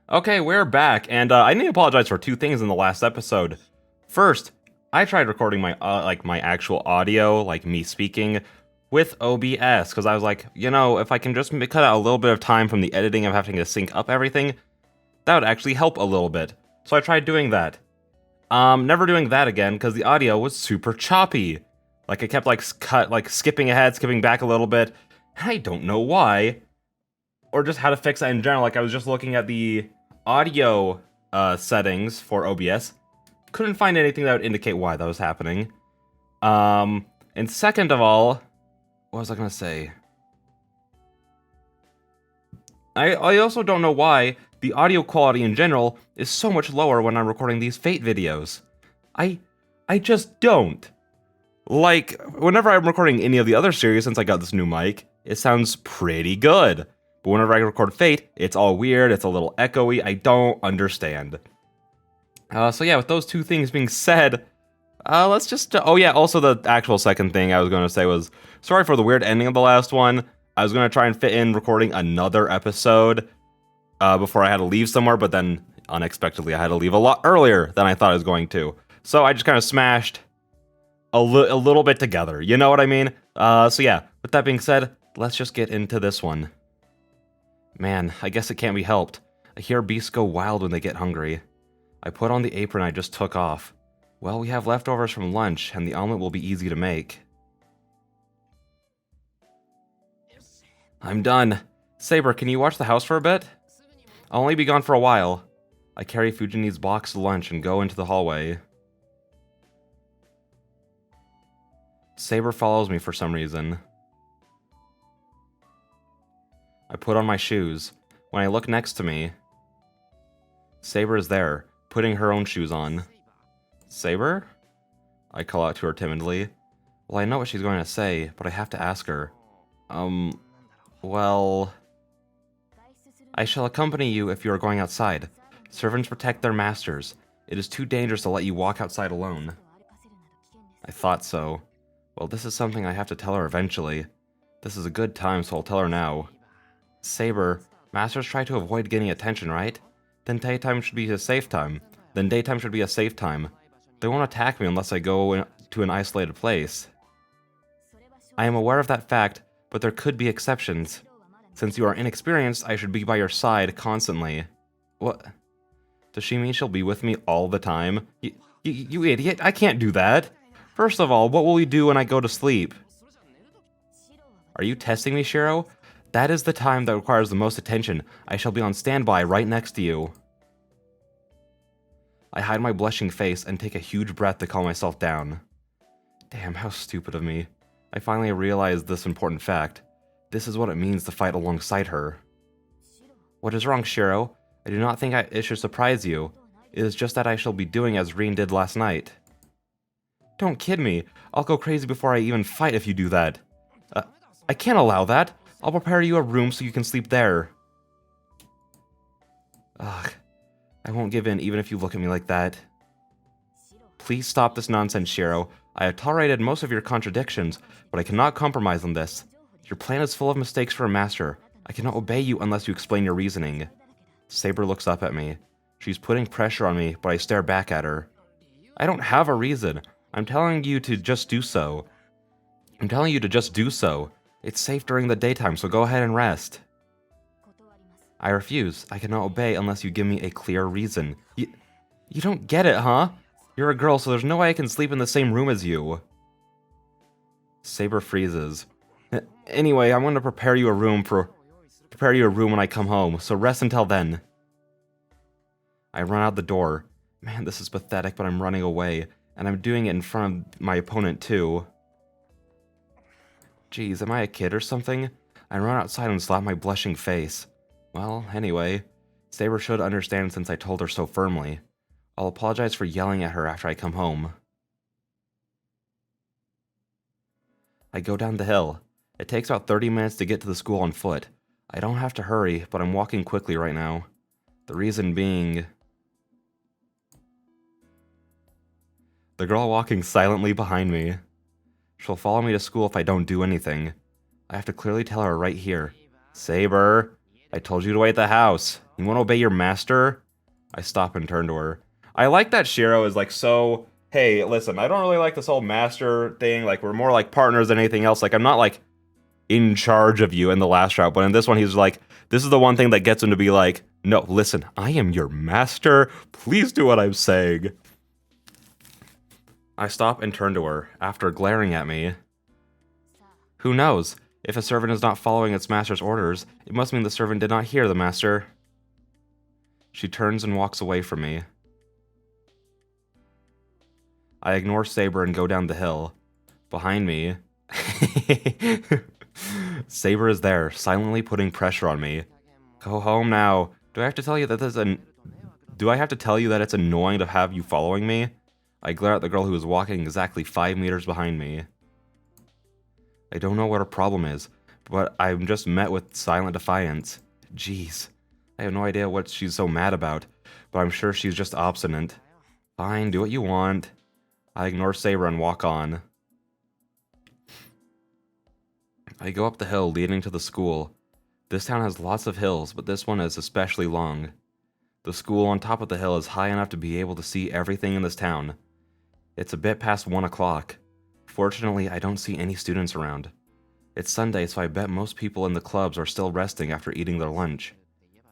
Okay, we're back, and I need to apologize for two things in the last episode. First, I tried recording my actual audio, like me speaking, with OBS because I was like, if I can just cut out a little bit of time from the editing of having to sync up everything, that would actually help a little bit. So I tried doing that. Never doing that again because the audio was super choppy. Like I kept skipping ahead, skipping back a little bit. I don't know why, or just how to fix that in general. Like I was just looking at the audio settings for OBS, couldn't find anything that would indicate why that was happening. And second of all, what was I gonna say? I also don't know why the audio quality in general is so much lower when I'm recording these Fate videos. I just don't. Like, whenever I'm recording any of the other series since I got this new mic, it sounds pretty good. But whenever I record Fate, it's all weird, it's a little echoey, I don't understand. So yeah, with those two things being said, let's just... oh yeah, also the actual second thing I was going to say was, sorry for the weird ending of the last one. I was going to try and fit in recording another episode before I had to leave somewhere, but then unexpectedly I had to leave a lot earlier than I thought I was going to. So I just kind of smashed a little bit together, you know what I mean? So yeah, with that being said, let's just get into this one. Man, I guess it can't be helped. I hear beasts go wild when they get hungry. I put on the apron I just took off. Well, we have leftovers from lunch, and the omelet will be easy to make. I'm done. Saber, can you watch the house for a bit? I'll only be gone for a while. I carry Fujini's boxed lunch and go into the hallway. Saber follows me for some reason. I put on my shoes. When I look next to me, Saber is there, putting her own shoes on. Saber? I call out to her timidly. Well, I know what she's going to say, but I have to ask her. Well... I shall accompany you if you are going outside. Servants protect their masters. It is too dangerous to let you walk outside alone. I thought so. Well, this is something I have to tell her eventually. This is a good time, so I'll tell her now. Saber, masters try to avoid getting attention, right? Then daytime should be a safe time. They won't attack me unless I go to an isolated place. I am aware of that fact, but there could be exceptions. Since you are inexperienced, I should be by your side constantly. What? Does she mean she'll be with me all the time? You idiot, I can't do that. First of all, what will you do when I go to sleep? Are you testing me, Shiro? That is the time that requires the most attention. I shall be on standby right next to you. I hide my blushing face and take a huge breath to calm myself down. Damn, how stupid of me. I finally realized this important fact. This is what it means to fight alongside her. What is wrong, Shiro? I do not think it should surprise you. It is just that I shall be doing as Rin did last night. Don't kid me. I'll go crazy before I even fight if you do that. I can't allow that. I'll prepare you a room so you can sleep there. Ugh. I won't give in even if you look at me like that. Please stop this nonsense, Shiro. I have tolerated most of your contradictions, but I cannot compromise on this. Your plan is full of mistakes for a master. I cannot obey you unless you explain your reasoning. Saber looks up at me. She's putting pressure on me, but I stare back at her. I don't have a reason. I'm telling you to just do so. It's safe during the daytime, so go ahead and rest. I refuse. I cannot obey unless you give me a clear reason. You don't get it, huh? You're a girl, so there's no way I can sleep in the same room as you. Saber freezes. Anyway, I'm going to prepare you a room when I come home, so rest until then. I run out the door. Man, this is pathetic, but I'm running away, and I'm doing it in front of my opponent too. Geez, am I a kid or something? I run outside and slap my blushing face. Well, anyway, Saber should understand since I told her so firmly. I'll apologize for yelling at her after I come home. I go down the hill. It takes about 30 minutes to get to the school on foot. I don't have to hurry, but I'm walking quickly right now. The reason being... the girl walking silently behind me. She'll follow me to school if I don't do anything. I have to clearly tell her right here. Saber, I told you to wait at the house. You want to obey your master? I stop and turn to her. I like that Shiro is like so, hey, listen, I don't really like this whole master thing. Like, we're more like partners than anything else. Like, I'm not like in charge of you in the last route, but in this one, he's like, this is the one thing that gets him to be like, no, listen, I am your master. Please do what I'm saying. I stop and turn to her, after glaring at me. Who knows? If a servant is not following its master's orders, it must mean the servant did not hear the master. She turns and walks away from me. I ignore Saber and go down the hill. Behind me... Saber is there, silently putting pressure on me. Go home now. Do I have to tell you that it's annoying to have you following me? I glare at the girl who is walking exactly 5 meters behind me. I don't know what her problem is, but I'm just met with silent defiance. Jeez. I have no idea what she's so mad about, but I'm sure she's just obstinate. Fine, do what you want. I ignore Saber and walk on. I go up the hill leading to the school. This town has lots of hills, but this one is especially long. The school on top of the hill is high enough to be able to see everything in this town. It's a bit past 1 o'clock. Fortunately, I don't see any students around. It's Sunday, so I bet most people in the clubs are still resting after eating their lunch.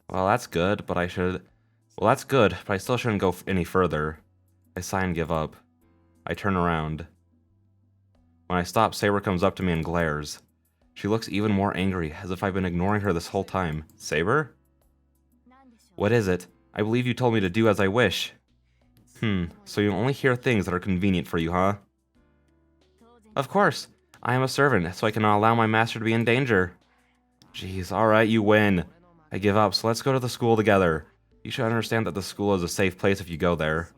Well, that's good, but I still shouldn't go any further. I sigh and give up. I turn around. When I stop, Saber comes up to me and glares. She looks even more angry, as if I've been ignoring her this whole time. Saber? What is it? I believe you told me to do as I wish. So you only hear things that are convenient for you, huh? Of course. I am a servant, so I cannot allow my master to be in danger. Jeez, alright, you win. I give up, so let's go to the school together. You should understand that the school is a safe place if you go there.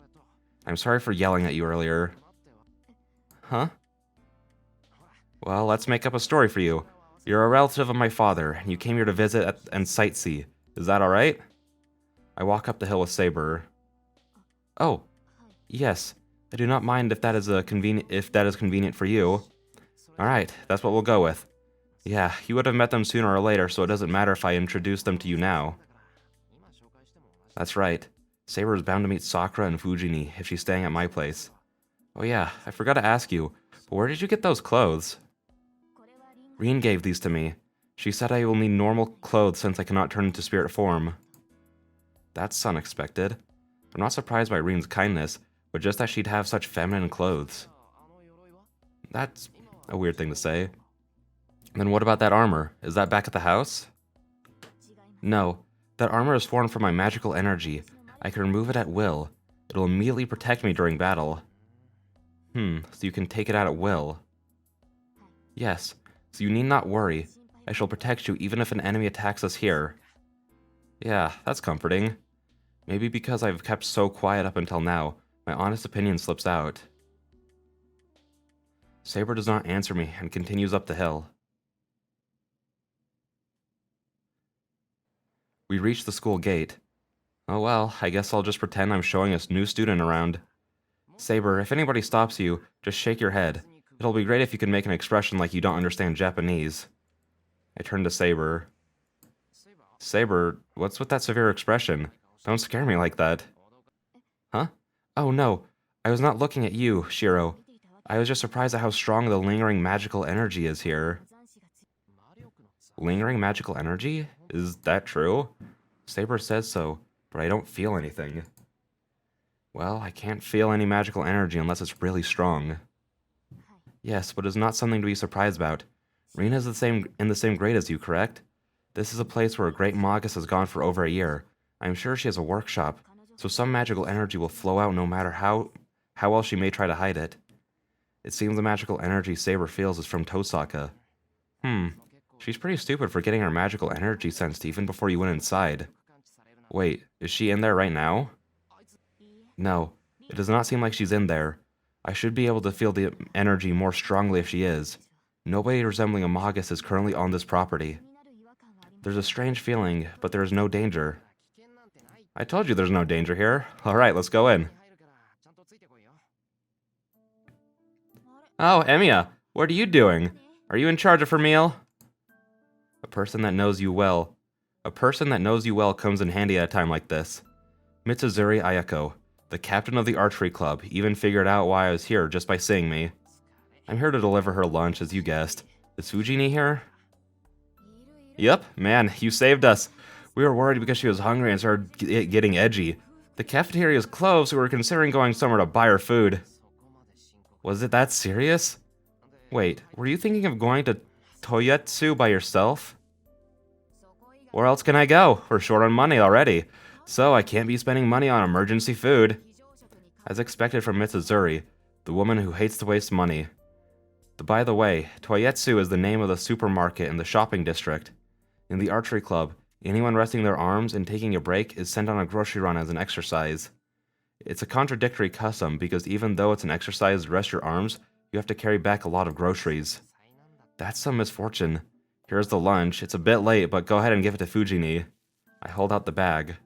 I'm sorry for yelling at you earlier. Huh? Well, let's make up a story for you. You're a relative of my father, and you came here to visit and sightsee. Is that alright? I walk up the hill with Saber. Oh, yes. I do not mind if that is convenient for you. Alright, that's what we'll go with. Yeah, you would have met them sooner or later, so it doesn't matter if I introduce them to you now. That's right. Saber is bound to meet Sakura and Fujini if she's staying at my place. Oh yeah, I forgot to ask you, but where did you get those clothes? Rin gave these to me. She said I will need normal clothes since I cannot turn into spirit form. That's unexpected. I'm not surprised by Rin's kindness, but just that she'd have such feminine clothes. That's a weird thing to say. Then what about that armor? Is that back at the house? No, that armor is formed from my magical energy. I can remove it at will. It'll immediately protect me during battle. So you can take it out at will. Yes, so you need not worry. I shall protect you even if an enemy attacks us here. Yeah, that's comforting. Maybe because I've kept so quiet up until now, my honest opinion slips out. Saber does not answer me and continues up the hill. We reach the school gate. Oh well, I guess I'll just pretend I'm showing a new student around. Saber, if anybody stops you, just shake your head. It'll be great if you can make an expression like you don't understand Japanese. I turn to Saber. Saber, what's with that severe expression? Don't scare me like that. Huh? Oh no, I was not looking at you, Shiro. I was just surprised at how strong the lingering magical energy is here. Lingering magical energy? Is that true? Saber says so, but I don't feel anything. Well, I can't feel any magical energy unless it's really strong. Yes, but it's not something to be surprised about. Rina's in the same grade as you, correct? This is a place where a great Magus has gone for over a year. I'm sure she has a workshop, so some magical energy will flow out no matter how well she may try to hide it. It seems the magical energy Saber feels is from Tosaka. She's pretty stupid for getting her magical energy sensed even before you went inside. Wait, is she in there right now? No, it does not seem like she's in there. I should be able to feel the energy more strongly if she is. Nobody resembling a Magus is currently on this property. There's a strange feeling, but there is no danger. I told you there's no danger here. Alright, let's go in. Oh, Emiya, what are you doing? Are you in charge of her meal? A person that knows you well. A person that knows you well comes in handy at a time like this. Mitsuzuri Ayako, the captain of the archery club, even figured out why I was here just by seeing me. I'm here to deliver her lunch, as you guessed. Is Fujini here? Yep, man, you saved us. We were worried because she was hungry and started getting edgy. The cafeteria is closed, so we were considering going somewhere to buy her food. Was it that serious? Wait, were you thinking of going to Toyotsu by yourself? Where else can I go? We're short on money already, so I can't be spending money on emergency food. As expected from Mitsuzuri, the woman who hates to waste money. By the way, Toyotsu is the name of the supermarket in the shopping district. In the archery club, anyone resting their arms and taking a break is sent on a grocery run as an exercise. It's a contradictory custom because even though it's an exercise to rest your arms, you have to carry back a lot of groceries. That's some misfortune. Here's the lunch. It's a bit late, but go ahead and give it to Fujini. I hold out the bag.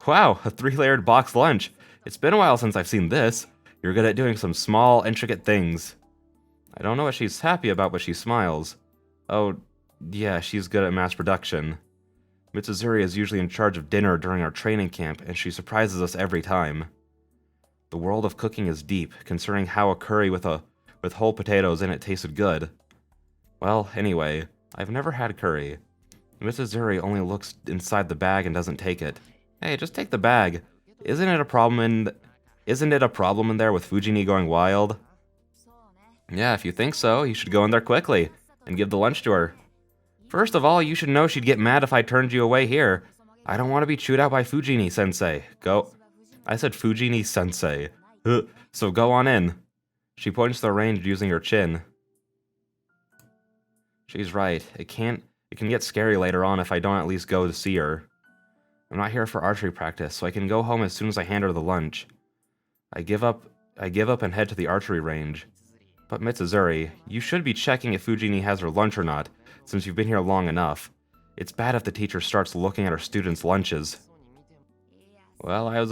Wow, a 3-layered box lunch. It's been a while since I've seen this. You're good at doing some small, intricate things. I don't know what she's happy about, but she smiles. Oh, yeah, she's good at mass production. Mitsuzuri is usually in charge of dinner during our training camp, and she surprises us every time. The world of cooking is deep, concerning how a curry with whole potatoes in it tasted good. Well, anyway, I've never had curry. Mitsuzuri only looks inside the bag and doesn't take it. Hey, just take the bag. Isn't it a problem in there with Fujini going wild? Yeah, if you think so, you should go in there quickly and give the lunch to her. First of all, you should know she'd get mad if I turned you away here. I don't want to be chewed out by Fujini-sensei. Go. I said Fujini-sensei. So go on in. She points to the range using her chin. She's right. It can get scary later on if I don't at least go to see her. I'm not here for archery practice, so I can go home as soon as I hand her the lunch. I give up and head to the archery range. But Mitsuzuri, you should be checking if Fujini has her lunch or not, since you've been here long enough. It's bad if the teacher starts looking at her students' lunches. Well, I was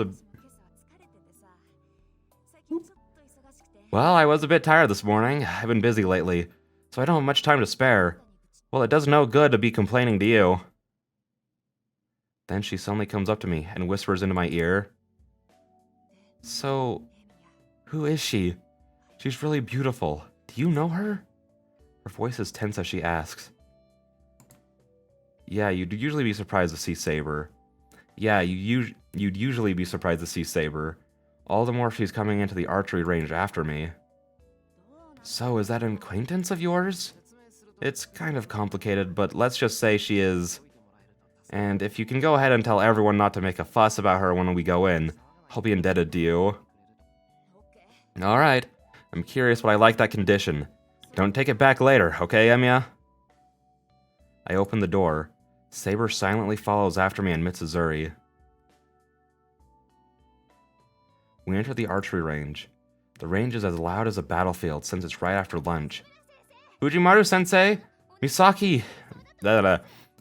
a bit tired this morning. I've been busy lately, so I don't have much time to spare. Well, it does no good to be complaining to you. Then she suddenly comes up to me and whispers into my ear. So, who is she? She's really beautiful. Do you know her? Her voice is tense as she asks. Yeah, you'd usually be surprised to see Saber. You'd usually be surprised to see Saber. All the more if she's coming into the archery range after me. So, is that an acquaintance of yours? It's kind of complicated, but let's just say she is. And if you can go ahead and tell everyone not to make a fuss about her when we go in, I'll be indebted to you. Alright. I'm curious, but I like that condition. Don't take it back later, okay, Emiya? I open the door. Saber silently follows after me and Mitsuzuri. We enter the archery range. The range is as loud as a battlefield since it's right after lunch. Fujimaru-sensei! Misaki!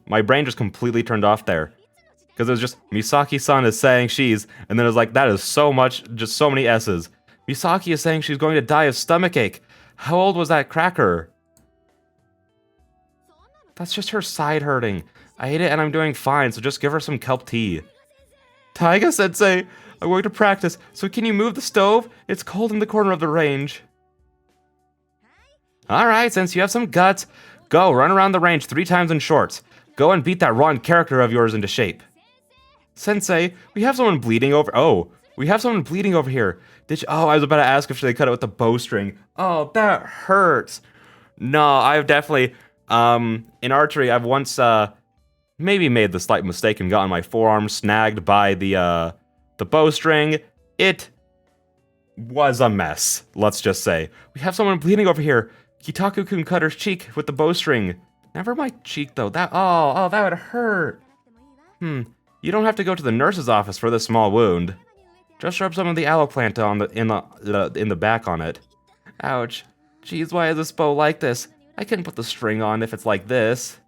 My brain just completely turned off there. Because it was just, Misaki-san is saying she's, and then it was like, that is so much, just so many S's. Misaki is saying she's going to die of stomachache. How old was that cracker? That's just her side hurting. I ate it and I'm doing fine, so just give her some kelp tea. Taiga-sensei, I'm going to practice, so can you move the stove? It's cold in the corner of the range. Alright, since you have some guts, go run around the range 3 times in shorts. Go and beat that rotten character of yours into shape. Sensei, we have someone bleeding over- we have someone bleeding over here. I was about to ask if they cut it with the bowstring. Oh, that hurts. No, I've definitely, in archery, I've once, maybe made the slight mistake and gotten my forearm snagged by the bowstring. It was a mess, let's just say. We have someone bleeding over here. Kitaku-kun cut her cheek with the bowstring. Never my cheek, though. That would hurt. You don't have to go to the nurse's office for this small wound. Just rub some of the aloe plant in the back on it. Ouch. Jeez, why is this bow like this? I couldn't put the string on if it's like this.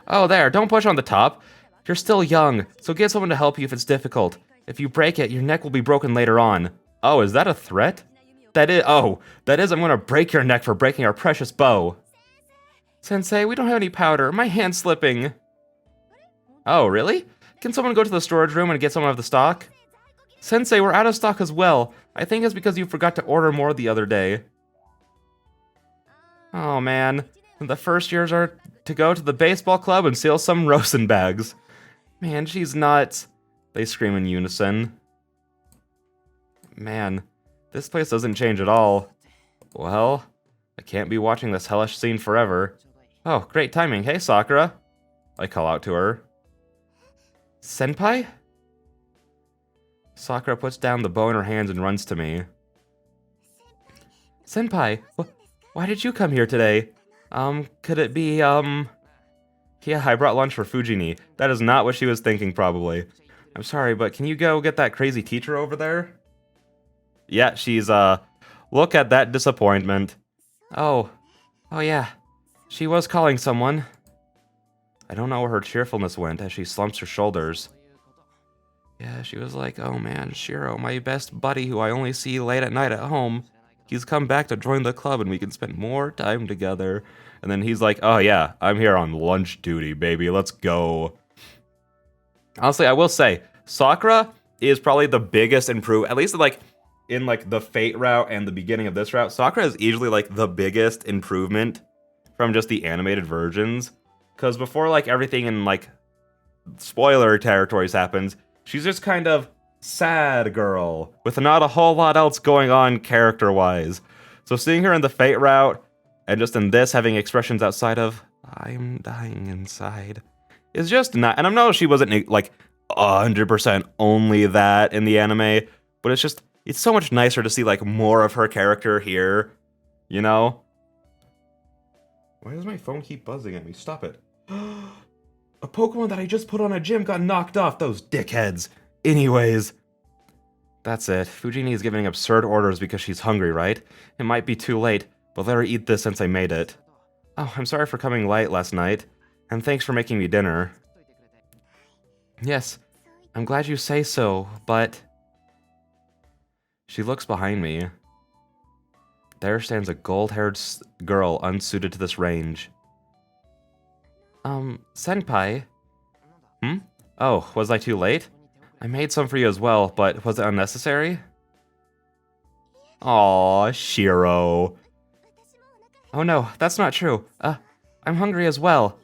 Oh, there, don't push on the top. You're still young, so get someone to help you if it's difficult. If you break it, your neck will be broken later on. Oh, is that a threat? That is, I'm gonna break your neck for breaking our precious bow. Sensei, we don't have any powder. My hand's slipping. Oh, really? Can someone go to the storage room and get some of the stock? Sensei, we're out of stock as well. I think it's because you forgot to order more the other day. Oh man, the first years are to go to the baseball club and steal some Rosen bags. Man, she's nuts. They scream in unison. Man, this place doesn't change at all. Well, I can't be watching this hellish scene forever. Oh, great timing. Hey, Sakura. I call out to her. Senpai? Sakura puts down the bow in her hands and runs to me. Senpai, why did you come here today? Could it be, Yeah, I brought lunch for Fujini. That is not what she was thinking, probably. I'm sorry, but can you go get that crazy teacher over there? Yeah, she's, look at that disappointment. Oh yeah, she was calling someone. I don't know where her cheerfulness went as she slumps her shoulders. Yeah, she was like, oh man, Shiro, my best buddy who I only see late at night at home. He's come back to join the club and we can spend more time together. And then he's like, oh yeah, I'm here on lunch duty, baby, let's go. Honestly, I will say, Sakura is probably the biggest improvement, at least like in like the Fate route and the beginning of this route. Sakura is easily like the biggest improvement from just the animated versions. Because before like everything in like spoiler territories happens, she's just kind of sad girl with not a whole lot else going on character-wise. So seeing her in the Fate route and just in this having expressions outside of I'm dying inside is just not. And I know she wasn't like 100% only that in the anime, but it's so much nicer to see like more of her character here, you know? Why does my phone keep buzzing at me? Stop it. A Pokemon that I just put on a gym got knocked off, those dickheads. Anyways, that's it. Fujini is giving absurd orders because she's hungry, right? It might be too late, but let her eat this since I made it. Oh, I'm sorry for coming late last night, and thanks for making me dinner. Yes, I'm glad you say so, but... She looks behind me. There stands a gold-haired girl unsuited to this range. Senpai? Oh, was I too late? I made some for you as well, but was it unnecessary? Aw, Shiro. Oh no, that's not true. I'm hungry as well.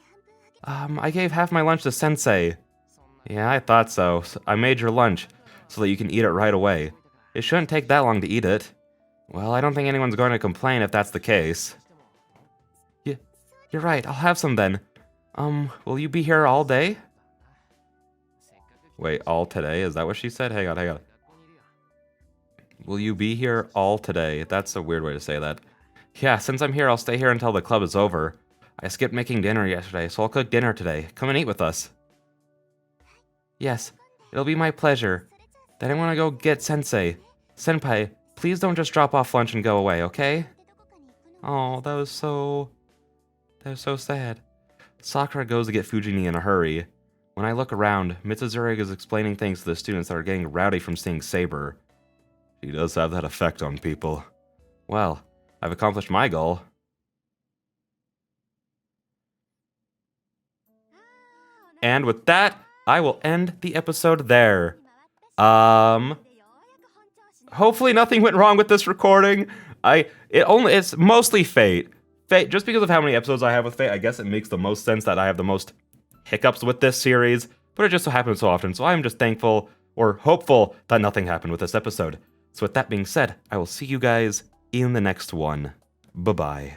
I gave half my lunch to Sensei. Yeah, I thought so. I made your lunch, so that you can eat it right away. It shouldn't take that long to eat it. Well, I don't think anyone's going to complain if that's the case. You're right, I'll have some then. Will you be here all day? Wait, all today? Is that what she said? Hang on. Will you be here all today? That's a weird way to say that. Yeah, since I'm here, I'll stay here until the club is over. I skipped making dinner yesterday, so I'll cook dinner today. Come and eat with us. Yes, it'll be my pleasure. Then I want to go get Sensei. Senpai, please don't just drop off lunch and go away, okay? Oh, that was so sad. Sakura goes to get Fujini in a hurry. When I look around, Mitsuzuri is explaining things to the students that are getting rowdy from seeing Saber. She does have that effect on people. Well, I've accomplished my goal. And with that, I will end the episode there. Hopefully nothing went wrong with this recording. It's mostly Fate. Fate, just because of how many episodes I have with Fate, I guess it makes the most sense that I have the most hiccups with this series, but it just so happens so often, so I'm just thankful, or hopeful, that nothing happened with this episode. So with that being said, I will see you guys in the next one. Bye-bye.